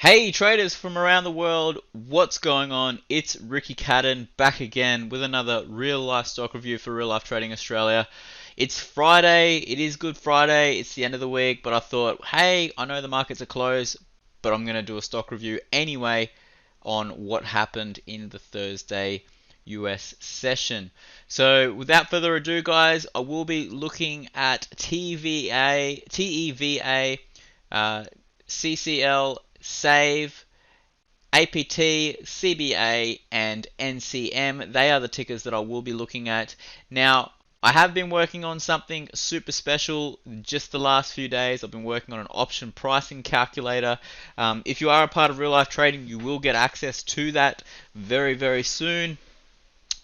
Hey traders from around the world, what's going on? It's Ricky Cadan back again with another real life stock review for Real Life Trading Australia. It's Friday, it is Good Friday, it's the end of the week, but I thought, hey, I know the markets are closed, but I'm going to do a stock review anyway on what happened in the Thursday US session. So without further ado, guys, I will be looking at TEVA, CCL, Save, APT, CBA, and NCM. They are the tickers that I will be looking at. Now, I have been working on something super special just the last few days. I've been working on an option pricing calculator. If you are a part of real life trading, you will get access to that very, very soon.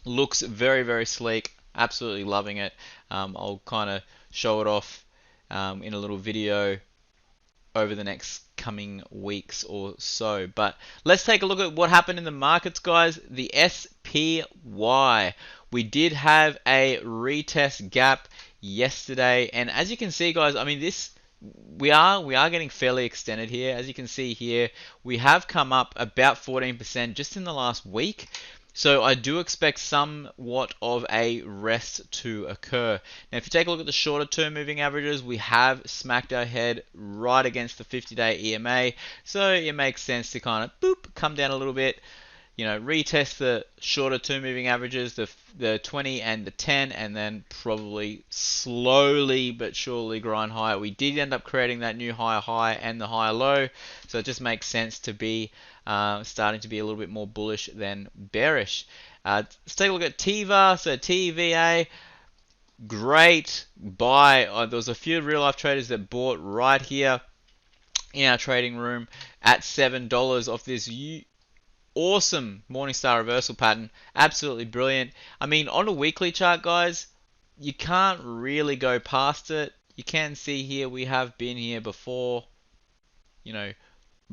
Looks very, very sleek. Absolutely loving it. I'll kind of show it off in a little video over the next coming weeks or so. But let's take a look at what happened in the markets, guys. The SPY. We did have a retest gap yesterday, and as you can see, guys, I mean we are getting fairly extended here. As you can see here, we have come up about 14% just in the last week. So I do expect somewhat of a rest to occur. Now, if you take a look at the shorter term moving averages, we have smacked our head right against the 50-day EMA. So it makes sense to kind of come down a little bit, retest the shorter term moving averages, the 20 and the 10, and then probably slowly but surely grind higher. We did end up creating that new higher high and the higher low, so it just makes sense to be starting to be a little bit more bullish than bearish. Let's take a look at TEVA. So TEVA, great buy. There was a few real life traders that bought right here in our trading room at $7 off this awesome Morningstar reversal pattern. Absolutely brilliant. I mean, on a weekly chart, guys, you can't really go past it. You can see here we have been here before,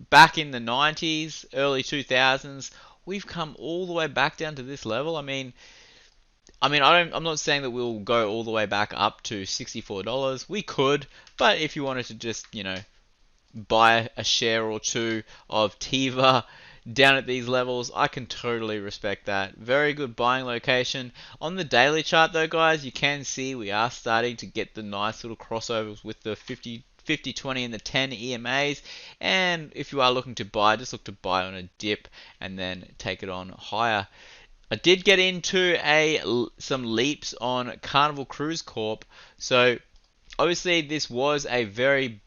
back in the 90s, early 2000s. We've come all the way back down to this level. I'm not saying that we'll go all the way back up to $64. We could, but if you wanted to just, buy a share or two of TEVA down at these levels, I can totally respect that. Very good buying location. On the daily chart though, guys, you can see we are starting to get the nice little crossovers with the 50, 20 and the 10 EMAs. And if you are looking to buy, just look to buy on a dip and then take it on higher. I did get into some leaps on Carnival Cruise Corp. So obviously this was a very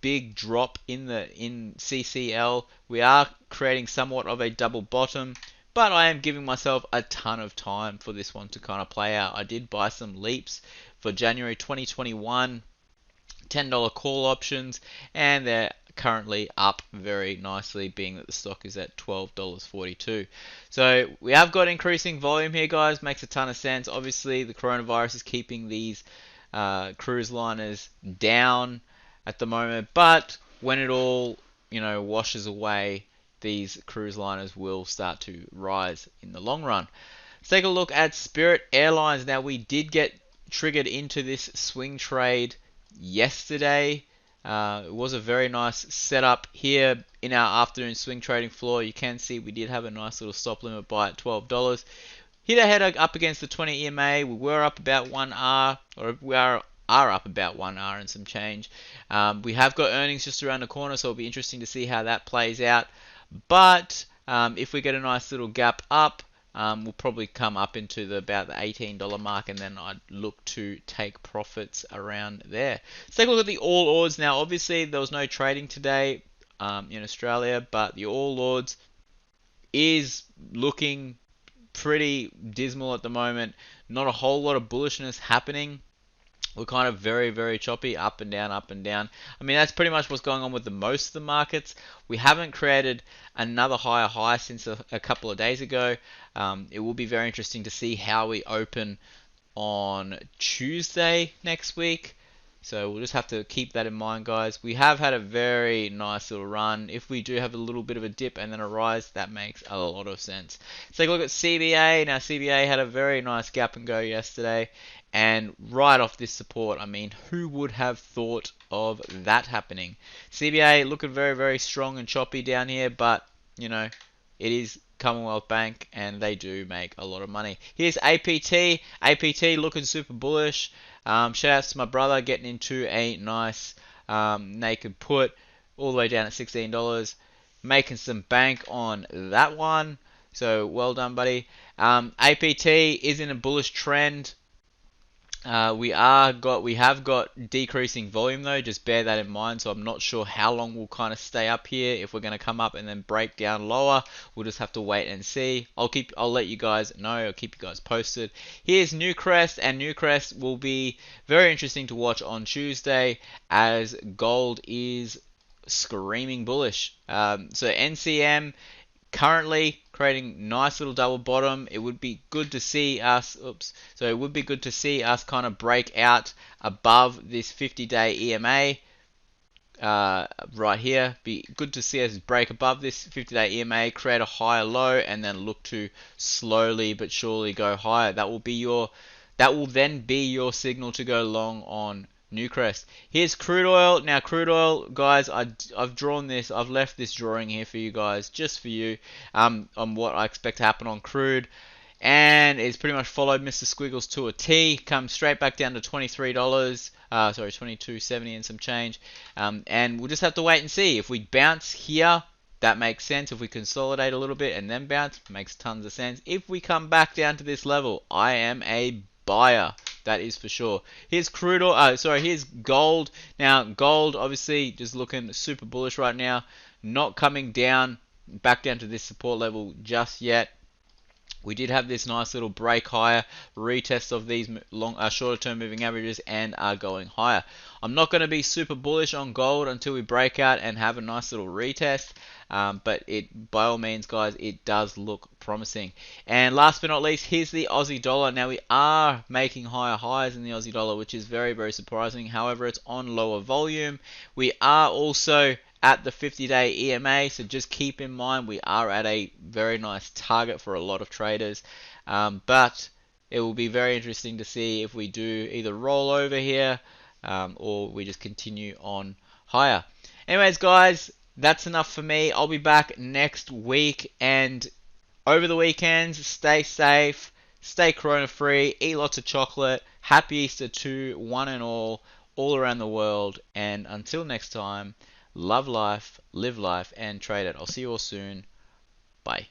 big drop in CCL. We are creating somewhat of a double bottom, but I am giving myself a ton of time for this one to kind of play out. I did buy some leaps for January 2021, $10 call options, and they're currently up very nicely, being that the stock is at $12.42. So we have got increasing volume here, guys. Makes a ton of sense. Obviously, the coronavirus is keeping these cruise liners down at the moment, but when it all washes away, these cruise liners will start to rise in the long run. Let's take a look at Spirit Airlines. Now, we did get triggered into this swing trade yesterday. It was a very nice setup here in our afternoon swing trading floor. You can see we did have a nice little stop limit buy at $12. Hit our head up against the 20 EMA. We were up about 1R, or we are up about 1R and some change. We have got earnings just around the corner, so it'll be interesting to see how that plays out. But if we get a nice little gap up, we'll probably come up into about the $18 mark, and then I'd look to take profits around there. Let's take a look at the All Ords now. Obviously, there was no trading today in Australia, but the All Ords is looking pretty dismal at the moment. Not a whole lot of bullishness happening. We're kind of very, very choppy, up and down, up and down. I mean, that's pretty much what's going on with most of the markets. We haven't created another higher high since a couple of days ago. It will be very interesting to see how we open on Tuesday next week. So we'll just have to keep that in mind, guys. We have had a very nice little run. If we do have a little bit of a dip and then a rise, that makes a lot of sense. Let's take a look at CBA. Now, CBA had a very nice gap and go yesterday. And right off this support, I mean, who would have thought of that happening? CBA looking very, very strong and choppy down here, but, you know, it is Commonwealth Bank and they do make a lot of money. Here's APT. APT looking super bullish. Shout out to my brother getting into a nice naked put all the way down at $16, making some bank on that one. So well done, buddy. APT is in a bullish trend. We have got decreasing volume though, just bear that in mind. So I'm not sure how long we'll kind of stay up here. If we're going to come up and then break down lower, we'll just have to wait and see. I'll let you guys know. I'll keep you guys posted. Here's Newcrest, and Newcrest will be very interesting to watch on Tuesday as gold is screaming bullish. So NCM currently creating nice little double bottom. It would be good to see us it would be good to see us kind of break out above this 50-day EMA right here. Be good to see us break above this 50-day EMA, create a higher low, and then look to slowly but surely go higher. That will then be your signal to go long on Newcrest. Here's crude oil. Now, crude oil, guys, I've drawn this. I've left this drawing here for you guys, just for you, on what I expect to happen on crude. And it's pretty much followed Mr. Squiggles to a T. Come straight back down to $23. Sorry, $22.70 and some change. And we'll just have to wait and see. If we bounce here, that makes sense. If we consolidate a little bit and then bounce, makes tons of sense. If we come back down to this level, I am a buyer. That is for sure. Here's crude oil. Here's gold. Now, gold obviously just looking super bullish right now. Not coming down back down to this support level just yet. We did have this nice little break higher, retest of these shorter term moving averages, and are going higher. I'm not going to be super bullish on gold until we break out and have a nice little retest, but by all means, guys, it does look promising. And last but not least, here's the Aussie dollar. Now, we are making higher highs in the Aussie dollar, which is very, very surprising. However, it's on lower volume. We are also at the 50-day EMA, so just keep in mind we are at a very nice target for a lot of traders, but it will be very interesting to see if we do either roll over here or we just continue on higher. Anyways, guys, that's enough for me. I'll be back next week, and over the weekends, stay safe, stay corona free, eat lots of chocolate. Happy Easter to one and all around the world, and until next time, love life, live life, and trade it. I'll see you all soon. Bye.